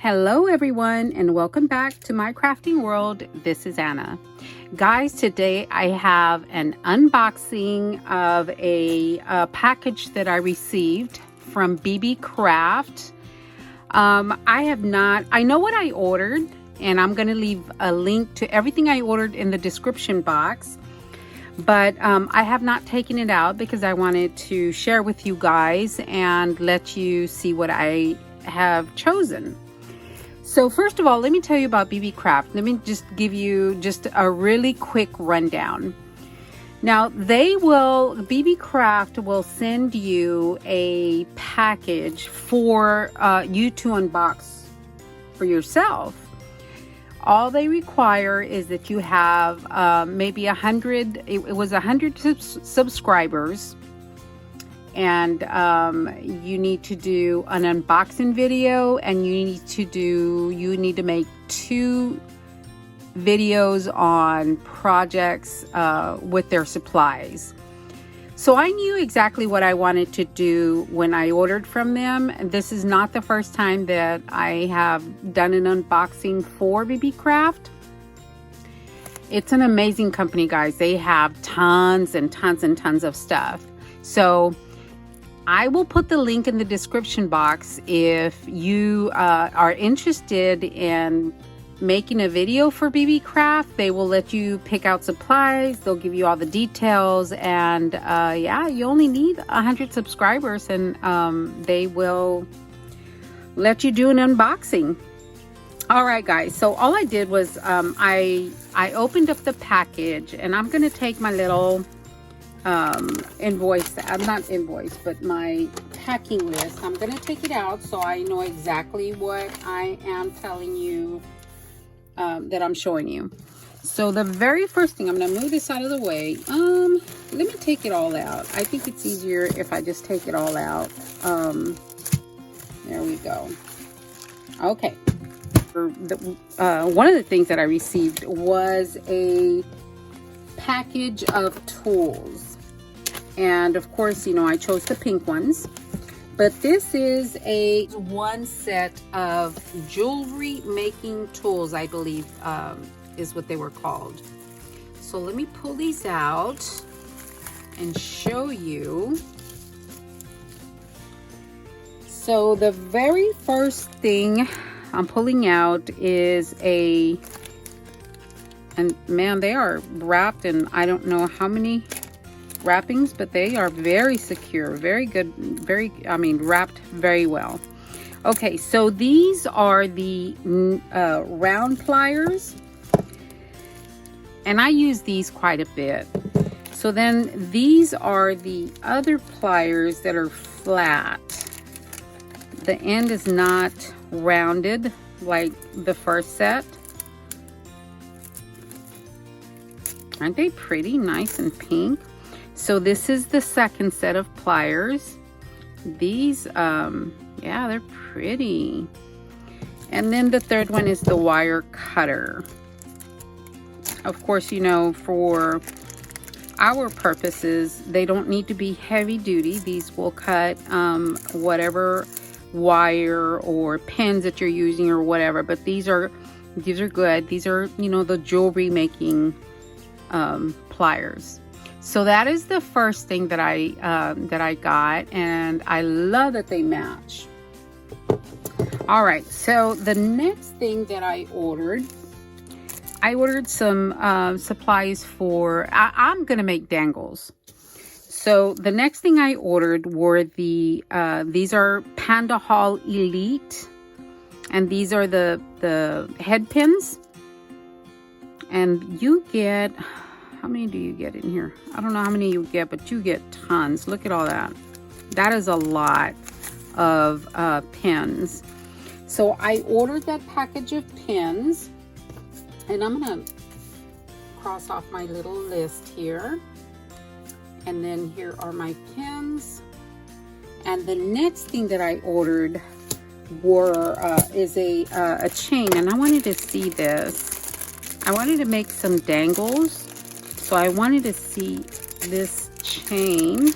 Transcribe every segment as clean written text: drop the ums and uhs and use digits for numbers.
Hello everyone, and welcome back to my crafting world. This is Anna. Guys, today I have an unboxing of a package that I received from Beebeecraft. I know what I ordered, and I'm going to leave a link to everything I ordered in the description box. But I have not taken it out because I wanted to share with you guys and let you see what I have chosen. So first of all, let me tell you about Beebeecraft. Let me just give you just a really quick rundown. Now, Beebeecraft will send you a package for you to unbox for yourself. All they require is that you have maybe 100, it was 100 subscribers. And you need to do an unboxing video, and you need to make 2 videos on projects with their supplies. So I knew exactly what I wanted to do when I ordered from them. This is not the first time that I have done an unboxing for Beebeecraft. It's an amazing company, guys. They have tons and tons and tons of stuff. So I will put the link in the description box if you are interested in making a video for Beebeecraft. They will let you pick out supplies. They'll give you all the details, and yeah, you only need 100 subscribers, and they will let you do an unboxing. All right, guys. So all I did was I opened up the package, and I'm gonna take my little but my packing list. I'm going to take it out so I know exactly what I am telling you that I'm showing you. So the very first thing, I'm going to move this out of the way. Let me take it all out. I think it's easier if I just take it all out. There we go. Okay. One of the things that I received was a package of tools. And of course, you know, I chose the pink ones, but this is one set of jewelry making tools, I believe is what they were called. So let me pull these out and show you. So the very first thing I'm pulling out is and man, they are wrapped in I don't know how many wrappings, but they are very secure, very good, wrapped very well. Okay, so these are the round pliers, and I use these quite a bit. So then these are the other pliers that are flat. The end is not rounded like the first set. Aren't they pretty? Nice and pink. So this is the second set of pliers. These, yeah, they're pretty. And then the third one is the wire cutter. Of course, you know, for our purposes, they don't need to be heavy duty. These will cut whatever wire or pins that you're using or whatever. But these are good. These are, you know, the jewelry making pliers. So that is the first thing that I got, and I love that they match. All right, so the next thing that I ordered some supplies for. I'm gonna make dangles. So the next thing I ordered were these are PandaHall Elite, and these are the Headpins, and you get. How many do you get in here? I don't know how many you get, but you get tons. Look at all that. That is a lot of pins. So I ordered that package of pins, and I'm gonna cross off my little list here. And then here are my pins. And the next thing that I ordered is a chain, and I wanted to see this. I wanted to make some dangles. So I wanted to see this chain.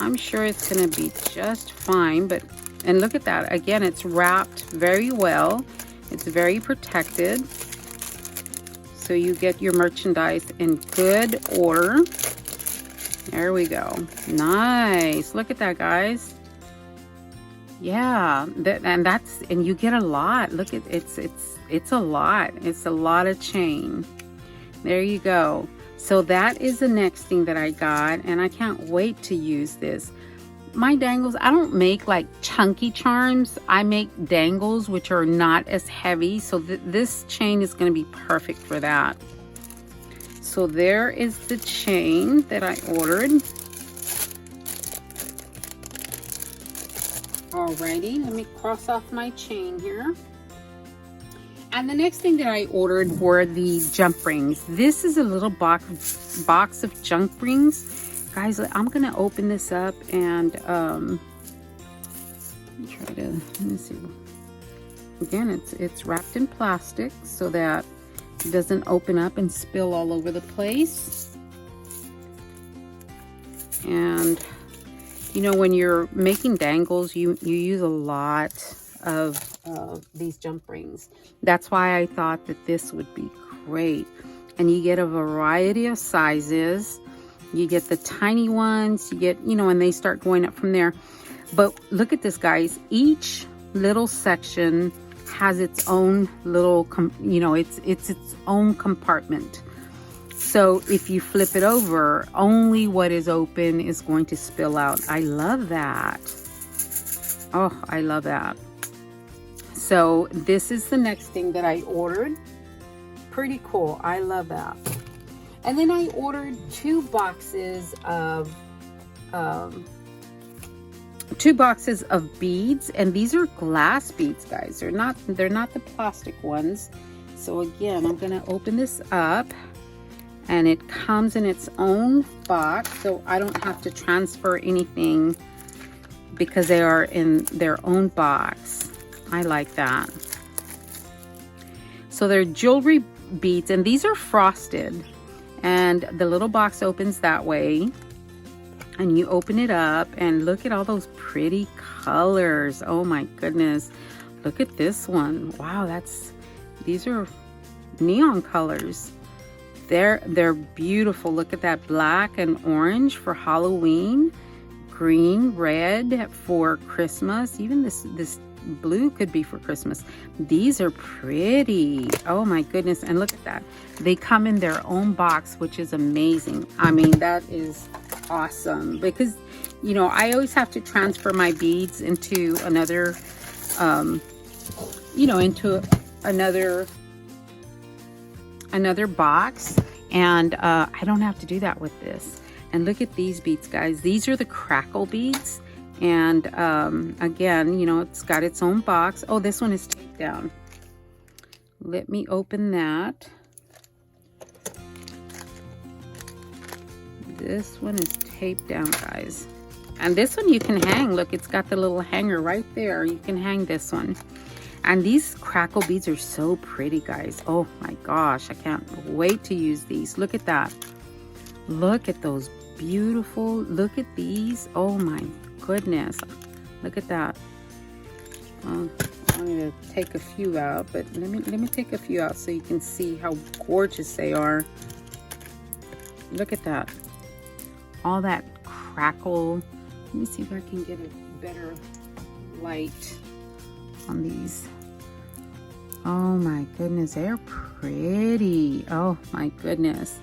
I'm sure it's going to be just fine, but And look at that. Again, it's wrapped very well. It's very protected. So you get your merchandise in good order. There we go. Nice. Look at that, guys. Yeah, and you get a lot. Look at it's a lot. It's a lot of chain. There you go. So that is the next thing that I got, and I can't wait to use this. My dangles, I don't make like chunky charms. I make dangles which are not as heavy. So this chain is going to be perfect for that. So there is the chain that I ordered. Alrighty, let me cross off my chain here. And the next thing that I ordered were the jump rings. This is a little box of jump rings. Guys, I'm gonna open this up and let me see. Again, it's wrapped in plastic so that it doesn't open up and spill all over the place. And you know, when you're making dangles, you use a lot of these jump rings. That's why I thought that this would be great. And you get a variety of sizes. You get the tiny ones, you get, you know, and they start going up from there. But look at this, guys. Each little section has its own little, you know, it's its own compartment. So if you flip it over, only what is open is going to spill out. I love that. Oh, I love that. So this is the next thing that I ordered. Pretty cool. I love that. And then I ordered 2 boxes of beads, and these are glass beads, guys. They're not the plastic ones. So again, I'm gonna open this up, and it comes in its own box, so I don't have to transfer anything because they are in their own box. I like that. So they're jewelry beads, and these are frosted. And the little box opens that way, and you open it up, and look at all those pretty colors. Oh my goodness, look at this one. Wow, these are neon colors. They're beautiful. Look at that black and orange for Halloween, green, red for Christmas. Even this blue could be for Christmas. These are pretty. Oh my goodness. And look at that. They come in their own box, which is amazing. I mean, that is awesome, because, you know, I always have to transfer my beads into another, you know, into another box. And I don't have to do that with this. And look at these beads, guys. These are the Crackle beads. And again, you know, it's got its own box. Oh, this one is taped down. Let me open that. This one is taped down, guys. And this one you can hang. Look, it's got the little hanger right there. You can hang this one. And these Crackle beads are so pretty, guys. Oh my gosh, I can't wait to use these. Look at that. Look at those beautiful. Look at these. Oh my goodness, look at that. I'm going to take a few out, but let me take a few out so you can see how gorgeous they are. Look at that. All that crackle. Let me see if I can get a better light on these. Oh my goodness, they're pretty. Oh my goodness,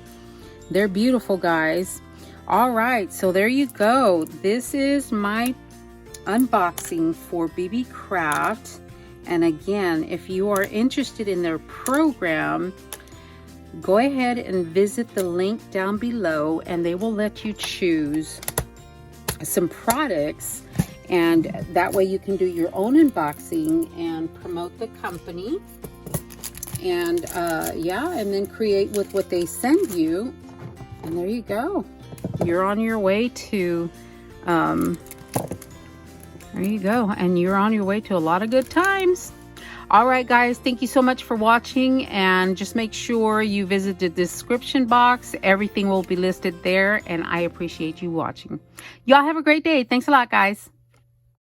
they're beautiful, guys. All right, so there you go. This is my unboxing for Beebeecraft. And again, if you are interested in their program, go ahead and visit the link down below, and they will let you choose some products, and that way you can do your own unboxing and promote the company. And yeah, and then create with what they send you. And there you go. You're on your way to there you go, and you're on your way to a lot of good times. All right, guys, thank you so much for watching, and just make sure you visit the description box. Everything will be listed there, and I appreciate you watching. Y'all have a great day. Thanks a lot, guys.